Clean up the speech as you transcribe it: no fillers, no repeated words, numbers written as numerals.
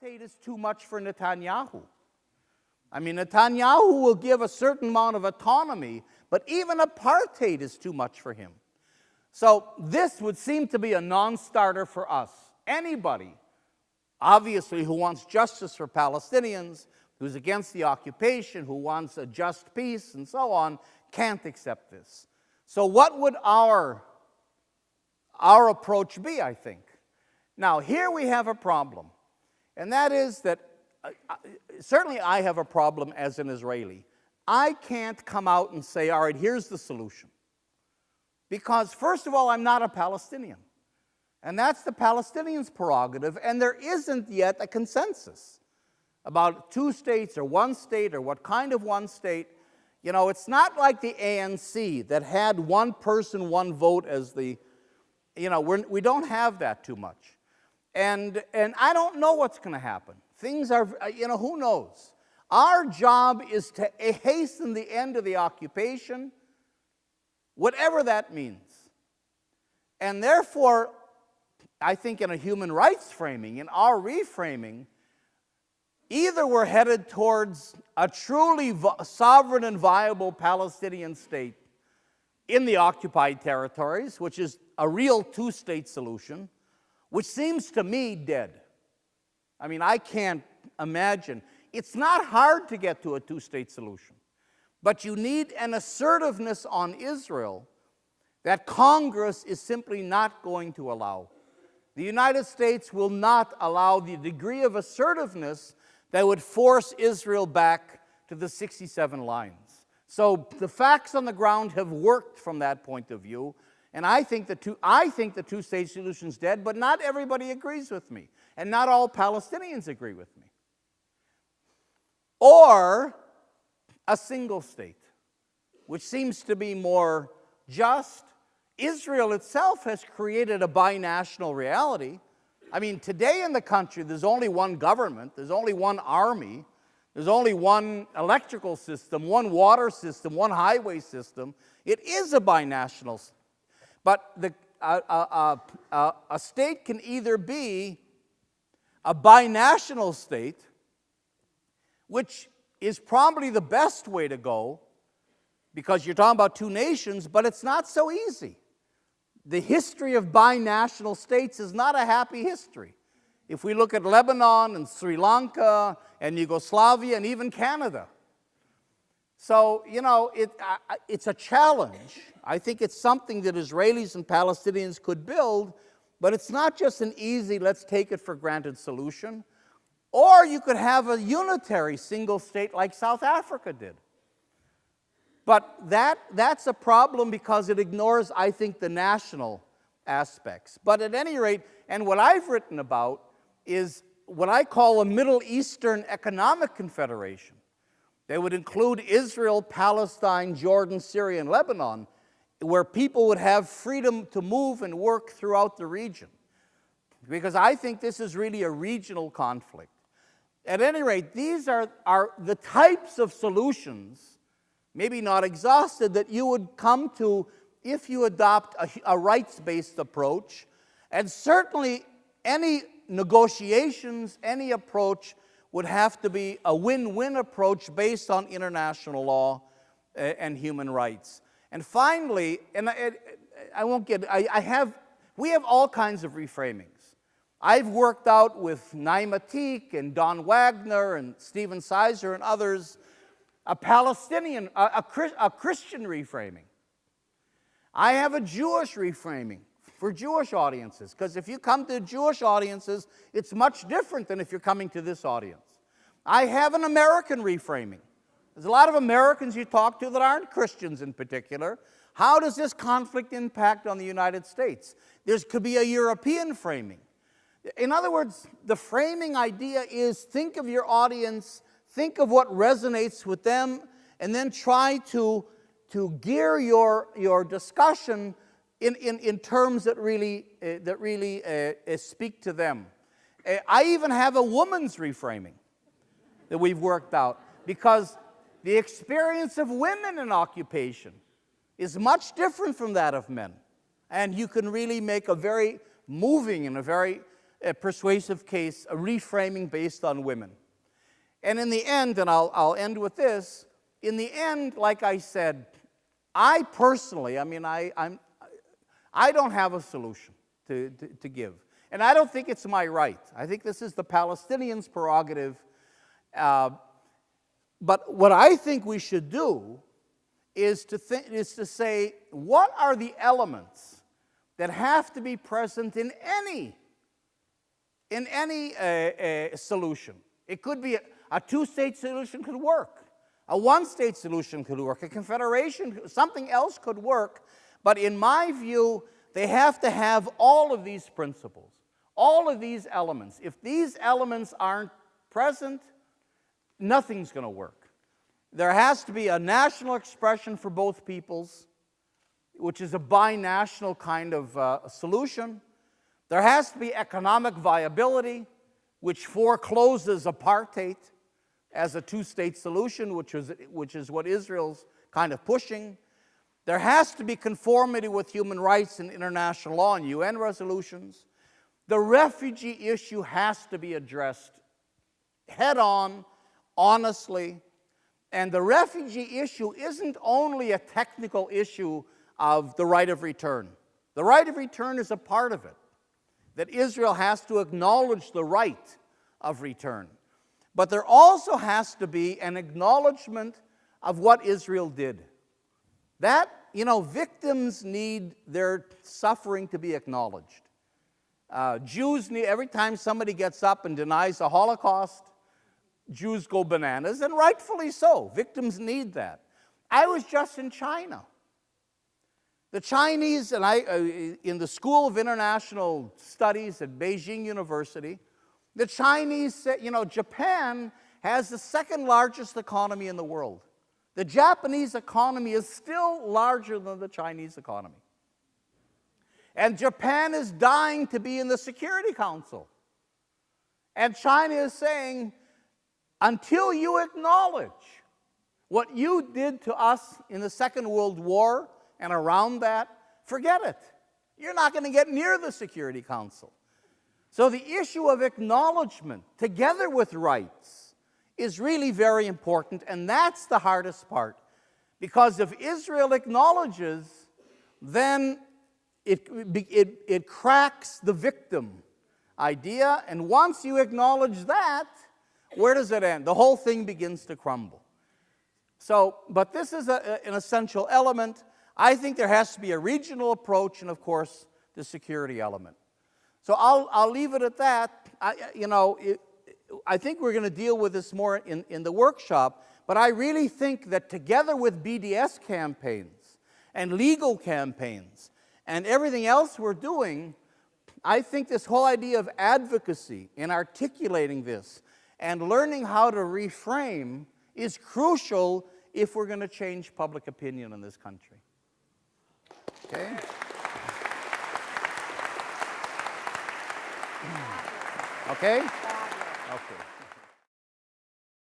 apartheid is too much for Netanyahu. I mean, Netanyahu will give a certain amount of autonomy, but even apartheid is too much for him. So this would seem to be a non-starter for us. Anybody, obviously, who wants justice for Palestinians, who's against the occupation, who wants a just peace, and so on, can't accept this. So what would our approach be, I think? Now, here we have a problem, and that is that certainly I have a problem as an Israeli. I can't come out and say, all right, here's the solution. Because, first of all, I'm not a Palestinian. And that's the Palestinians' prerogative, and there isn't yet a consensus about two states or one state or what kind of one state. You know, it's not like the ANC that had one person, one vote as the, you know, we don't have that too much. And I don't know what's going to happen. Things are, you know, who knows? Our job is to hasten the end of the occupation, whatever that means. And therefore, I think in a human rights framing, in our reframing, either we're headed towards a truly sovereign and viable Palestinian state in the occupied territories, which is a real two-state solution, which seems to me dead. I mean, I can't imagine. It's not hard to get to a two-state solution, but you need an assertiveness on Israel that Congress is simply not going to allow. The United States will not allow the degree of assertiveness that would force Israel back to the 67 lines. So the facts on the ground have worked from that point of view, and I think the two-state solution is dead, but not everybody agrees with me, and not all Palestinians agree with me. Or a single state, which seems to be more just. Israel itself has created a binational reality. I mean, today in the country, there's only one government, there's only one army, there's only one electrical system, one water system, one highway system. It is a binational. But a state can either be a binational state, which is probably the best way to go, because you're talking about two nations, but it's not so easy. The history of binational states is not a happy history. If we look at Lebanon and Sri Lanka and Yugoslavia and even Canada. So, you know, it's a challenge. I think it's something that Israelis and Palestinians could build, but it's not just an easy, let's take it for granted solution. Or you could have a unitary single state like South Africa did. But that's a problem because it ignores, I think, the national aspects. But at any rate, and what I've written about is what I call a Middle Eastern Economic Confederation. They would include Israel, Palestine, Jordan, Syria, and Lebanon, where people would have freedom to move and work throughout the region. Because I think this is really a regional conflict. At any rate, these are the types of solutions, maybe not exhausted, that you would come to if you adopt a rights-based approach. And certainly any negotiations, any approach would have to be a win-win approach based on international law and human rights. And finally, and we have all kinds of reframings. I've worked out with Naima Teek and Don Wagner and Stephen Sizer and others a Palestinian, a Christian reframing. I have a Jewish reframing for Jewish audiences, because if you come to Jewish audiences, it's much different than if you're coming to this audience. I have an American reframing. There's a lot of Americans you talk to that aren't Christians in particular. How does this conflict impact on the United States? There could be a European framing. In other words, the framing idea is think of your audience, think of what resonates with them, and then try to gear your discussion in terms that really speak to them. I even have a woman's reframing that we've worked out, because the experience of women in occupation is much different from that of men. And you can really make a very moving and a very a persuasive case, a reframing based on women. And in the end, and I'll end with this, in the end, like I said, I personally, I mean, I don't have a solution to give. And I don't think it's my right. I think this is the Palestinians' prerogative. But what I think we should do is to say, what are the elements that have to be present in any solution? It could be a two-state solution could work. A one-state solution could work. A confederation, something else could work. But in my view, they have to have all of these principles, all of these elements. If these elements aren't present, nothing's going to work. There has to be a national expression for both peoples, which is a binational kind of solution. There has to be economic viability, which forecloses apartheid as a two-state solution, which is what Israel's kind of pushing. There has to be conformity with human rights and international law and UN resolutions. The refugee issue has to be addressed head-on, honestly. And the refugee issue isn't only a technical issue of the right of return. The right of return is a part of it, that Israel has to acknowledge the right of return. But there also has to be an acknowledgement of what Israel did. That, victims need their suffering to be acknowledged. Jews need, every time somebody gets up and denies the Holocaust, Jews go bananas, and rightfully so. Victims need that. I was just in China. The Chinese, and in the School of International Studies at Beijing University, the Chinese said, Japan has the second largest economy in the world. The Japanese economy is still larger than the Chinese economy. And Japan is dying to be in the Security Council. And China is saying, until you acknowledge what you did to us in the Second World War and around that, forget it. You're not going to get near the Security Council. So the issue of acknowledgement, together with rights, is really very important, and that's the hardest part. Because if Israel acknowledges, then it cracks the victim idea, and once you acknowledge that, where does it end? The whole thing begins to crumble. So, but this is an essential element. I think there has to be a regional approach and, of course, the security element. So I'll leave it at that. I think we're going to deal with this more in the workshop, but I really think that together with BDS campaigns and legal campaigns and everything else we're doing, I think this whole idea of advocacy and articulating this and learning how to reframe is crucial if we're going to change public opinion in this country. Okay? Okay? Okay.